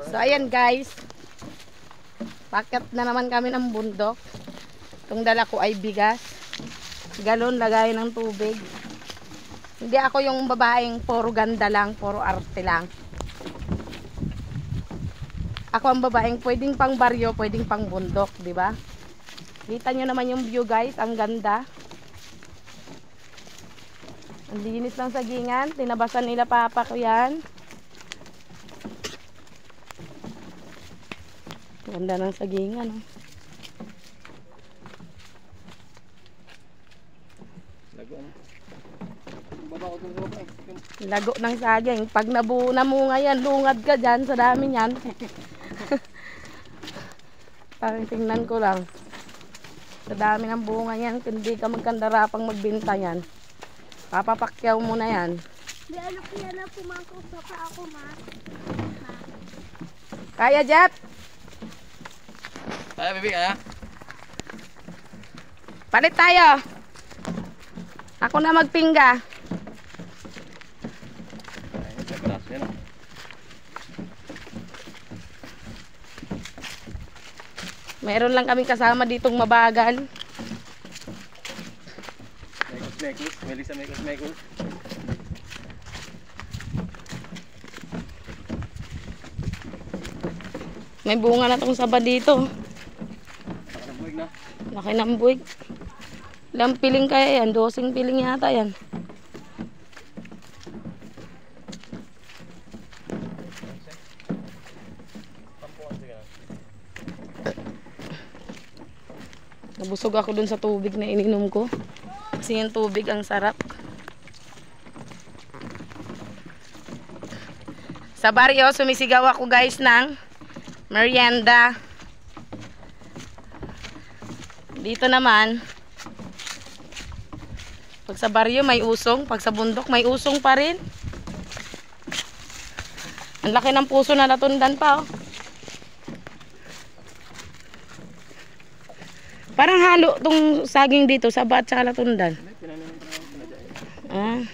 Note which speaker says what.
Speaker 1: So ayan guys, packet na naman kami ng bundok. Itong dala ko ay bigas, galon lagay ng tubig. Hindi ako yung babaeng puro ganda lang, puro arte lang. Ako ang babaeng pwedeng pang baryo, pwedeng pang bundok, di ba? Kita nyo naman yung view guys, ang ganda. Ang linis ng sagingan, tinabasan nila papa ko yan. Ganda ng sagingan. Oh. Lago ng saging. Pag namunga yan, lungad ka dyan sa dami yan. Parang tingnan ko lang. Sa dami ng bunga yan, hindi ka magkandarapang magbinta yan. Papapakyaw mo na yan.
Speaker 2: May anak yan na pumangkok sa ako, ma.
Speaker 1: Kaya, Jeff?
Speaker 3: Kaya, baby, kaya?
Speaker 1: Palit tayo. Ako na magpingga. Meron lang kaming kasama ditong mabagal.
Speaker 3: Mekos, Melissa Mekos.
Speaker 1: May bunga na tong saba dito. Laki ng buwig. Ilang piling kaya yan? 12 piling yata yan. Nabusog ako dun sa tubig na ininom ko. Kasi yung tubig ang sarap. Sa baryo, sumisigaw ako guys ng merienda. Dito naman, pag sa baryo may usong, pag sa bundok may usong pa rin. Ang laki ng puso na latundan pa oh. Parang halo tong saging dito, saba at saka latundan. Ah.